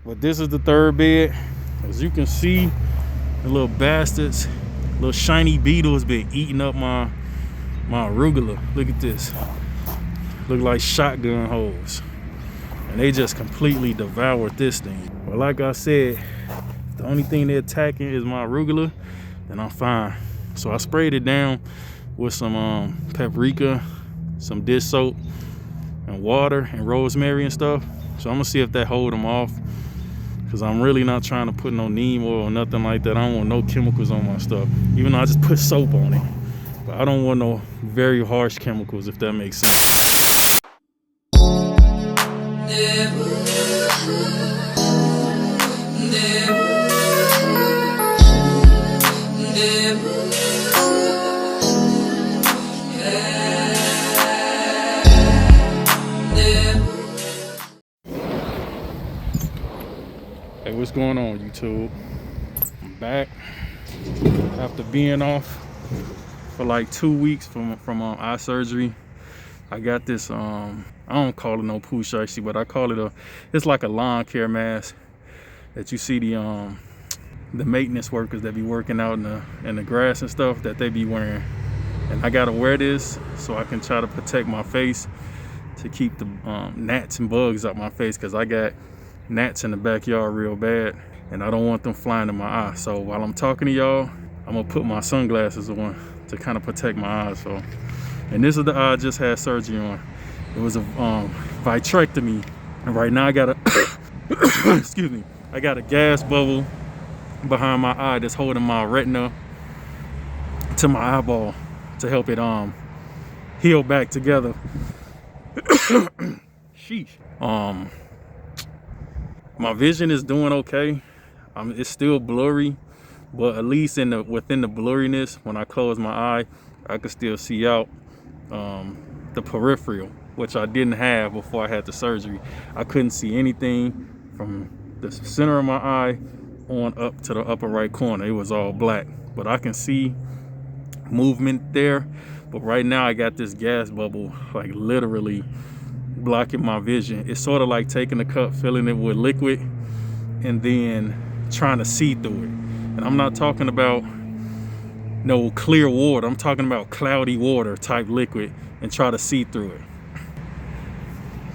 But this is the third bed. As you can see, the little bastards, little shiny beetles been eating up my arugula. Look at this. Look like shotgun holes. And they just completely devoured this thing. But like I said, the only thing they're attacking is my arugula, and I'm fine. So I sprayed it down with some paprika, some dish soap, and water and rosemary and stuff. So I'm gonna see if that hold them off, because I'm really not trying to put no neem oil or nothing like that. I don't want no chemicals on my stuff, even though I just put soap on it. But I don't want no very harsh chemicals, if that makes sense. Hey, what's going on, YouTube? I'm back after being off for like 2 weeks from eye surgery. I got this I don't call it no poo shiesty, but I call it it's like a lawn care mask that you see the maintenance workers that be working out in the grass and stuff, that they be wearing. And I gotta wear this so I can try to protect my face, to keep the gnats and bugs out my face, because I got gnats in the backyard real bad, and I don't want them flying in my eye. So while I'm talking to y'all, I'm gonna put my sunglasses on to kind of protect my eyes. So, and this is the eye I just had surgery on. It was a vitrectomy, and right now I got a excuse me, I got a gas bubble behind my eye that's holding my retina to my eyeball to help it heal back together. Sheesh. My vision is doing okay. It's still blurry, but at least within the blurriness, when I close my eye, I can still see out the peripheral, which I didn't have before I had the surgery. I couldn't see anything from the center of my eye on up to the upper right corner. It was all black, but I can see movement there. But right now I got this gas bubble like literally blocking my vision. It's sort of like taking a cup, filling it with liquid, and then trying to see through it. And I'm not talking about no clear water. I'm talking about cloudy water type liquid, and try to see through it.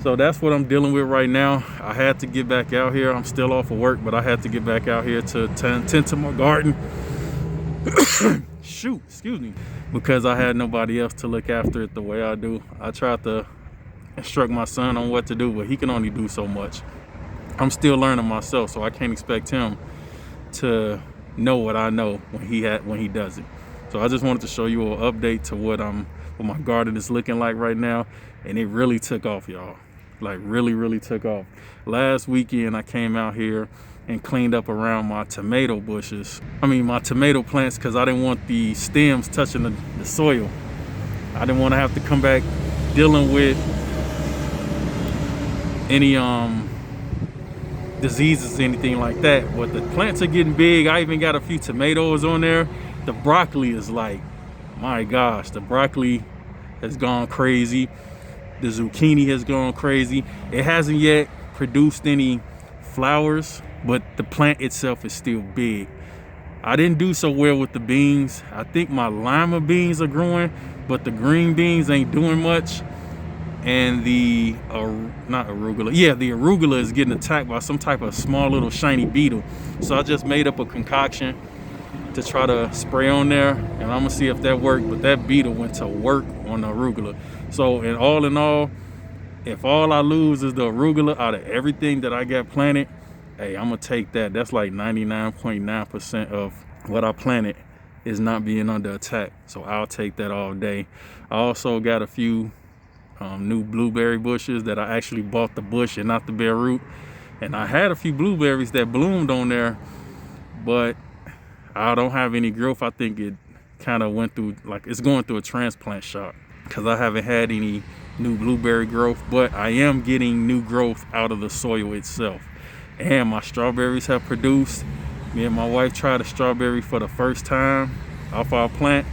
So that's what I'm dealing with right now. I had to get back out here. I'm still off of work, but I had to get back out here to tend to my garden. Shoot, excuse me. Because I had nobody else to look after it the way I do. I tried to instruct my son on what to do, but he can only do so much. I'm still learning myself, so I can't expect him to know what I know when he does it. So I just wanted to show you an update to what my garden is looking like right now, and it really took off, y'all. Like really took off. Last weekend I came out here and cleaned up around my tomato bushes. My tomato plants, because I didn't want the stems touching the soil. I didn't want to have to come back dealing with any diseases, anything like that. But the plants are getting big. I even got a few tomatoes on there. The broccoli is like, my gosh, the broccoli has gone crazy. The zucchini has gone crazy. It hasn't yet produced any flowers, but the plant itself is still big. I didn't do so well with the beans. I think my lima beans are growing, but the green beans ain't doing much. And the arugula is getting attacked by some type of small little shiny beetle. So I just made up a concoction to try to spray on there, and I'm gonna see if that worked. But that beetle went to work on the arugula. So in all, if all I lose is the arugula out of everything that I got planted, hey, I'm gonna take that. That's like 99.9% of what I planted is not being under attack. So I'll take that all day. I also got a few new blueberry bushes that I actually bought the bush and not the bare root. And I had a few blueberries that bloomed on there, but I don't have any growth. I think it kind of went through, like it's going through a transplant shock, because I haven't had any new blueberry growth, but I am getting new growth out of the soil itself. And my strawberries have produced. Me and my wife tried a strawberry for the first time off our plant,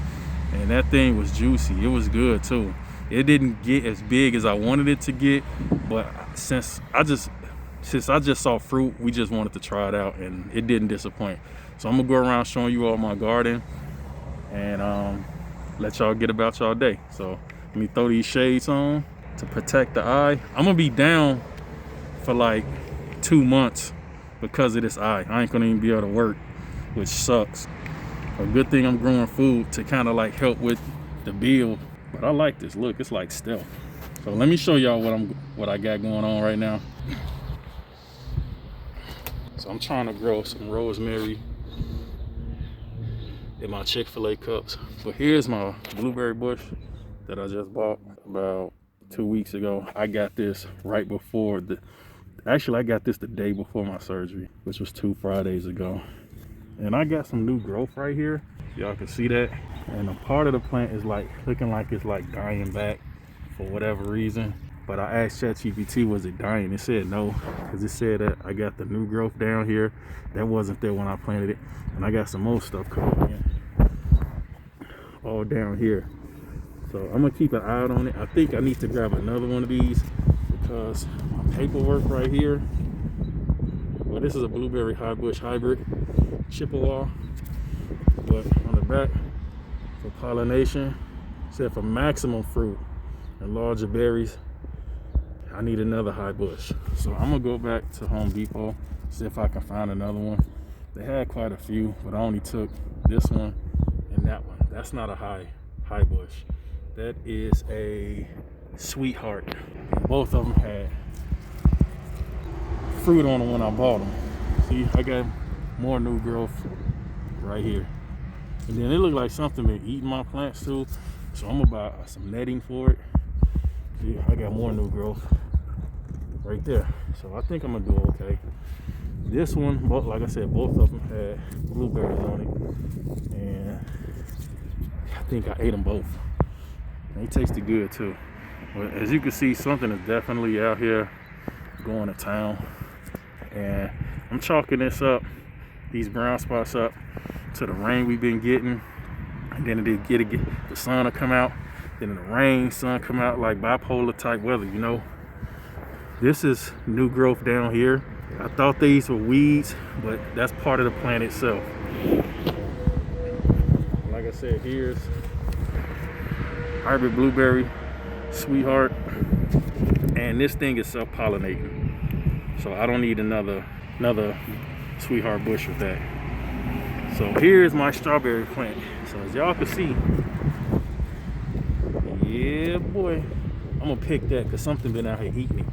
and that thing was juicy. It was good too. It didn't get as big as I wanted it to get, but since I just since I just saw fruit, we just wanted to try it out, and it didn't disappoint. So I'm gonna go around showing you all my garden and let y'all get about y'all day. So let me throw these shades on to protect the eye. I'm gonna be down for like 2 months because of this eye. I ain't gonna even be able to work, which sucks. A good thing I'm growing food to kind of like help with the build. But I like this. Look, it's like stealth. So let me show y'all what I got going on right now. So I'm trying to grow some rosemary in my Chick-fil-A cups. But here's my blueberry bush that I just bought about 2 weeks ago. I got this right before actually I got this the day before my surgery, which was 2 Fridays ago. And I got some new growth right here. Y'all can see that. And a part of the plant is like looking like it's like dying back for whatever reason. But I asked ChatGPT, was it dying? It said no, because it said that I got the new growth down here that wasn't there when I planted it. And I got some more stuff coming in all down here. So I'm gonna keep an eye out on it. I think I need to grab another one of these because my paperwork right here, well, this is a blueberry high bush hybrid Chippewa, but on the back for pollination, said for maximum fruit and larger berries, I need another high bush. So I'm gonna go back to Home Depot, see if I can find another one. They had quite a few, but I only took this one and that one. That's not a high bush. That is a sweetheart. And both of them had fruit on them when I bought them. See, I got more new growth right here. And then it looked like something been eating my plants too. So I'm gonna buy some netting for it. See, I got more new growth right there. So I think I'm gonna do okay. This one, like I said, both of them had blueberries on it. And I think I ate them both. They tasted good too. But as you can see, something is definitely out here going to town. And I'm chalking this up, these brown spots up, to the rain we've been getting. And then the sun will come out, then the rain, sun come out, like bipolar type weather, you know. This is new growth down here. I thought these were weeds, but that's part of the plant itself. Like I said, here's hybrid blueberry sweetheart, and this thing is self-pollinating, so I don't need another sweetheart bush with that. So here's my strawberry plant. So as y'all can see, yeah boy, I'm gonna pick that because something been out here eating me.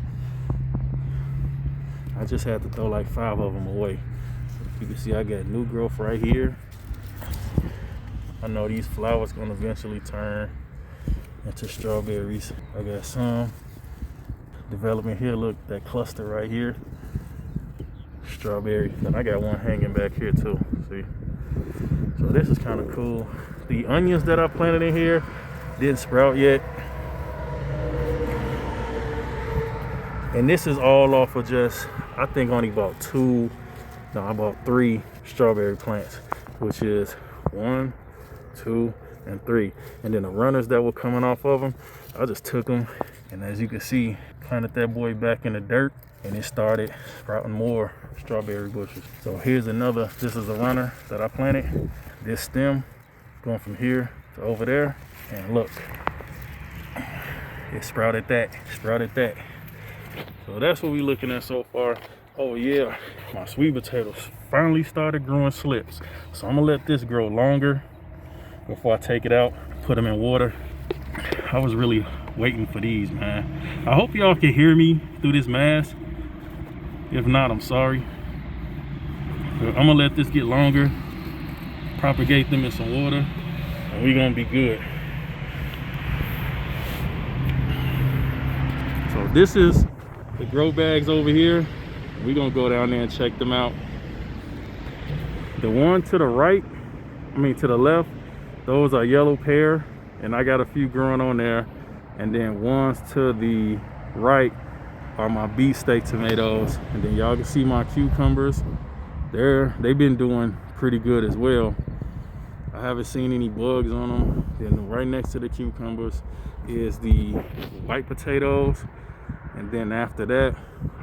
I just had to throw like 5 of them away. You can see I got new growth right here. I know these flowers gonna eventually turn into strawberries. I got some development here. Look, that cluster right here, strawberry. And I got one hanging back here too. See, so this is kind of cool. The onions that I planted in here didn't sprout yet, and this is all off of just, I think only bought I bought 3 strawberry plants, which is 1, 2, and 3. And then the runners that were coming off of them, I just took them, and as you can see, planted that boy back in the dirt, and it started sprouting more strawberry bushes. So here's another, this is a runner that I planted. This stem going from here to over there, and look, it sprouted that. So that's what we're looking at so far. Oh yeah, my sweet potatoes finally started growing slips. So I'm gonna let this grow longer before I take it out, put them in water. I was really waiting for these, man. I hope y'all can hear me through this mask. If not, I'm sorry. But I'm gonna let this get longer, propagate them in some water, and we're gonna be good. So this is the grow bags over here. We're gonna go down there and check them out. The one to the right, to the left, those are yellow pear, and I got a few growing on there. And then ones to the right are my beefsteak tomatoes. And then y'all can see my cucumbers. They've been doing pretty good as well. I haven't seen any bugs on them. Then right next to the cucumbers is the white potatoes. And then after that,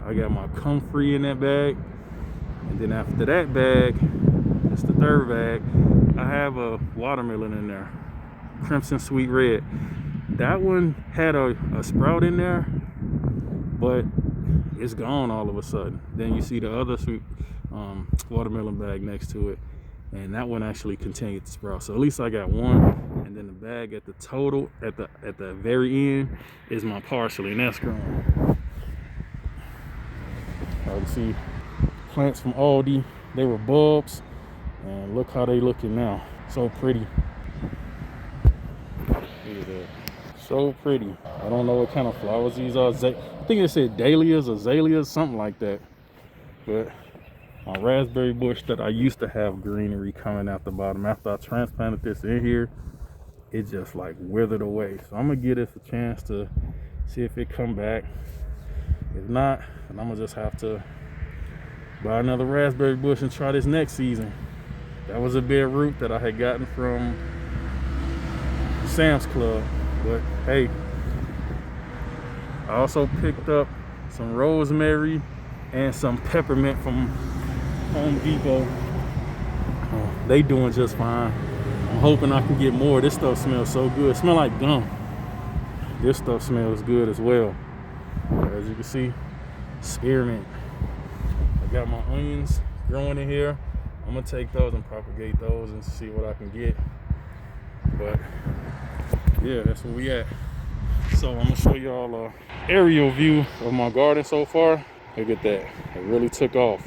I got my comfrey in that bag. And then after that bag, it's the third bag, I have a watermelon in there, Crimson Sweet Red. That one had a sprout in there, but it's gone all of a sudden. Then you see the other sweet watermelon bag next to it, and that one actually continued to sprout. So at least I got one. And then the bag at the total at the very end is my parsley, and that's growing. You can see plants from Aldi. They were bulbs, and look how they looking now. So pretty. Look at that. So pretty. I don't know what kind of flowers these are. I think it said dahlias, azaleas, something like that. But my raspberry bush that I used to have greenery coming out the bottom, after I transplanted this in here, it just like withered away. So I'm gonna give this a chance to see if it come back. If not, then I'm gonna just have to buy another raspberry bush and try this next season. That was a bare root that I had gotten from Sam's Club. But hey, I also picked up some rosemary and some peppermint from Home Depot. They doing just fine. I'm hoping I can get more. This stuff smells so good. It smells like gum. This stuff smells good as well. As you can see, spearmint. I got my onions growing in here. I'm gonna take those and propagate those and see what I can get. But yeah, that's where we at. So I'm gonna show y'all a aerial view of my garden so far. Look at that, it really took off.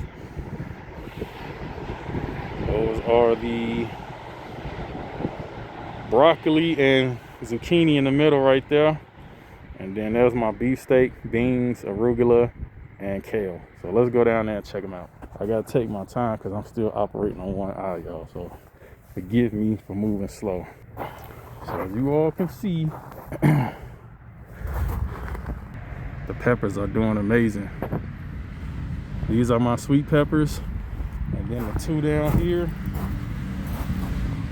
Those are the broccoli and zucchini in the middle right there. And then there's my beefsteak, beans, arugula, and kale. So let's go down there and check them out. I gotta take my time because I'm still operating on one eye, y'all. So forgive me for moving slow. So as you all can see, the peppers are doing amazing. These are my sweet peppers. And then the two down here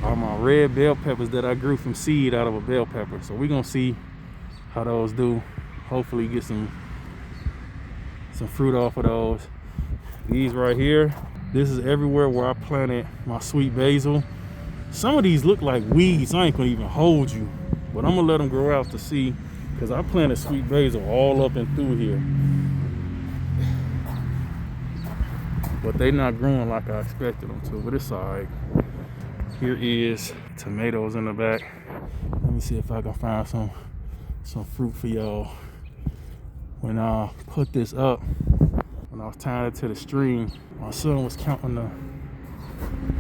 are my red bell peppers that I grew from seed out of a bell pepper. So we're gonna see how those do. Hopefully get some fruit off of those. These right here, this is everywhere where I planted my sweet basil. Some of these look like weeds. I ain't gonna even hold you, but I'm gonna let them grow out to see, because I planted sweet basil all up and through here, but they not growing like I expected them to. But it's all right. Here is tomatoes in the back. Let me see if I can find some fruit for y'all. When I put this up, when I was tying it to the string, my son was counting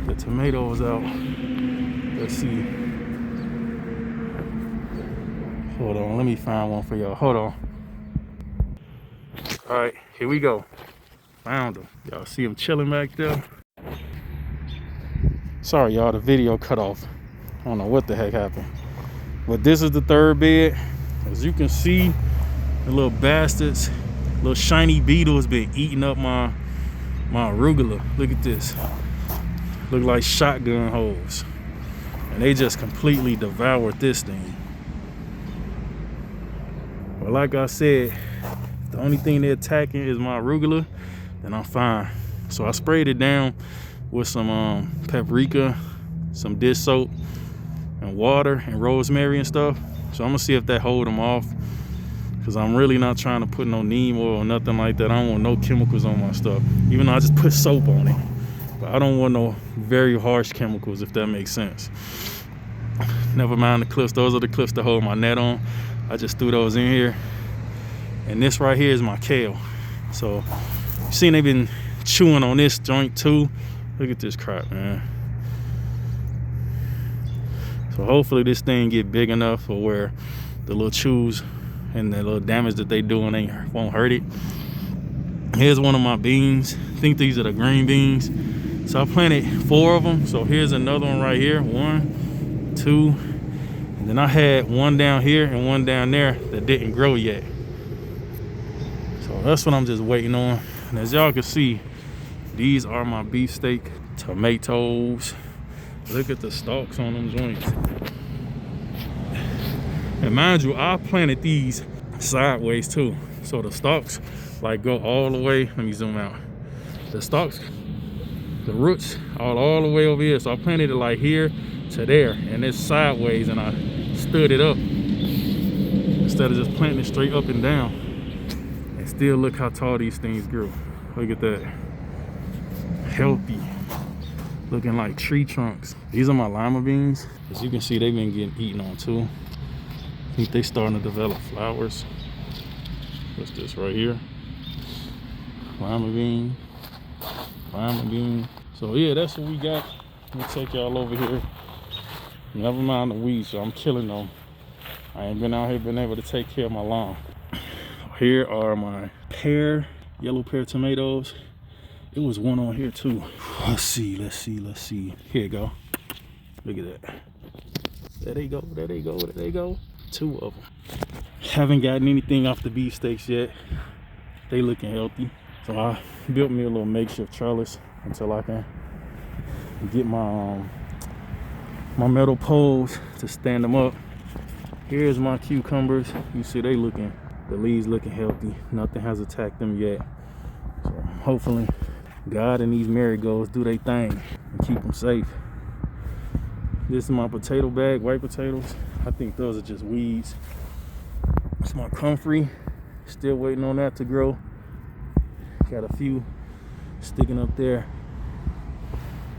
the tomatoes out. Let's see. Hold on, let me find one for y'all. Hold on. All right, here we go. Found them. Y'all see them chilling back there? Sorry, y'all, the video cut off. I don't know what the heck happened. But this is the third bed. As you can see, the little bastards, little shiny beetles been eating up my arugula. Look at this. Look like shotgun holes. And they just completely devoured this thing. But like I said, if the only thing they're attacking is my arugula, then I'm fine. So I sprayed it down with some paprika, some dish soap, and water and rosemary and stuff. So I'm gonna see if that hold them off, because I'm really not trying to put no neem oil or nothing like that. I don't want no chemicals on my stuff, even though I just put soap on it. But I don't want no very harsh chemicals, if that makes sense. Never mind the clips. Those are the clips to hold my net on. I just threw those in here. And this right here is my kale. So you seen they've been chewing on this joint too. Look at this crap, man. So hopefully this thing get big enough for where the little chews and the little damage that they doing won't hurt it. Here's one of my beans. I think these are the green beans. So I planted 4 of them. So here's another one right here. 1, 2, and then I had one down here and one down there that didn't grow yet. So that's what I'm just waiting on. And as y'all can see, these are my beefsteak tomatoes. Look at the stalks on them joints. And mind you, I planted these sideways too. So the stalks like go all the way. Let me zoom out. The stalks, the roots all the way over here. So I planted it like here to there, and it's sideways, and I stood it up instead of just planting it straight up and down. And still look how tall these things grew. Look at that. Healthy. Looking like tree trunks. These are my lima beans. As you can see, they've been getting eaten on too. I think they starting to develop flowers. What's this right here? Lima bean. Lima bean. So yeah, that's what we got. Let me take y'all over here. Never mind the weeds, so I'm killing them. I ain't been out here been able to take care of my lawn. Here are my yellow pear tomatoes. It was one on here too. Let's see. Here you go. Look at that. There they go. 2 of them. Haven't gotten anything off the beefsteaks yet. They looking healthy. So I built me a little makeshift trellis until I can get my my metal poles to stand them up. Here's my cucumbers. You see the leaves looking healthy. Nothing has attacked them yet. So hopefully God and these marigolds do their thing and keep them safe. This is my potato bag, white potatoes. I think those are just weeds. It's my comfrey. Still waiting on that to grow. Got a few sticking up there.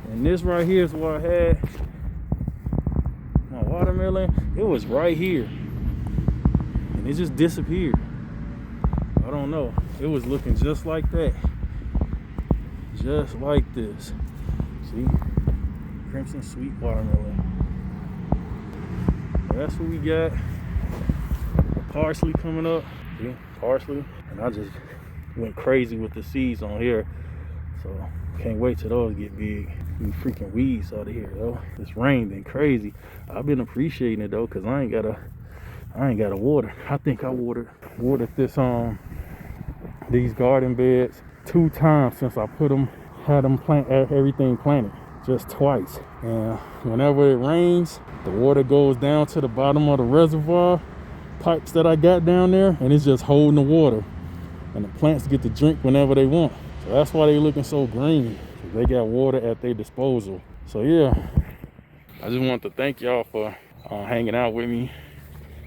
And this right here is where I had my watermelon. It was right here. And it just disappeared. I don't know. It was looking just like that. Just like this. See? Crimson sweet watermelon. That's what we got. Parsley coming up. See? Parsley. And I just went crazy with the seeds on here. So can't wait till those get big. These freaking weeds out of here though. This rain been crazy. I've been appreciating it though, cause I ain't gotta water. I think I watered this these garden beds 2 times since I had them everything planted, just twice. And whenever it rains, the water goes down to the bottom of the reservoir pipes that I got down there, and it's just holding the water, and the plants get to drink whenever they want. So that's why they looking so green. They got water at their disposal. So yeah, I just want to thank y'all for hanging out with me,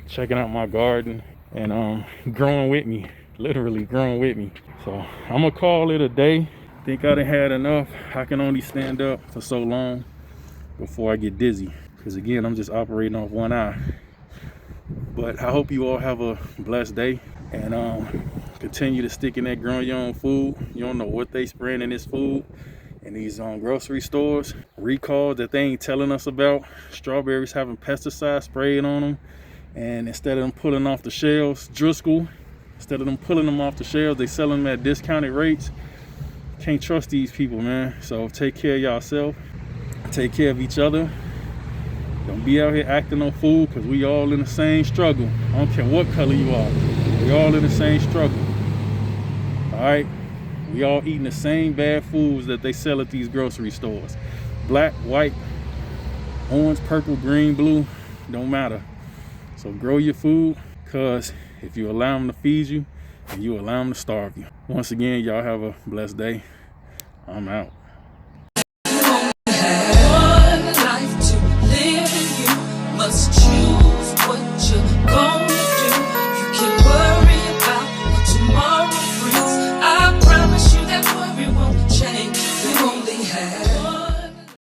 checking out my garden, and growing with me, literally growing with me. So I'm gonna call it a day. Think I done had enough. I can only stand up for so long before I get dizzy, because again, I'm just operating off one eye. But I hope you all have a blessed day, and continue to stick in that growing your own food. You don't know what they spraying in this food in these grocery stores. Recalls that they ain't telling us about. Strawberries having pesticides sprayed on them, and instead of them pulling off the shelves, Driscoll, instead of them pulling them off the shelves, they selling them at discounted rates. Can't trust these people, man. So take care of yourself, take care of each other. Don't be out here acting no fool, because we all in the same struggle. I don't care what color you are. We all in the same struggle. All right? We all eating the same bad foods that they sell at these grocery stores. Black, white, orange, purple, green, blue, don't matter. So grow your food, because if you allow them to feed you, and you allow them to starve you. Once again, y'all have a blessed day. I'm out.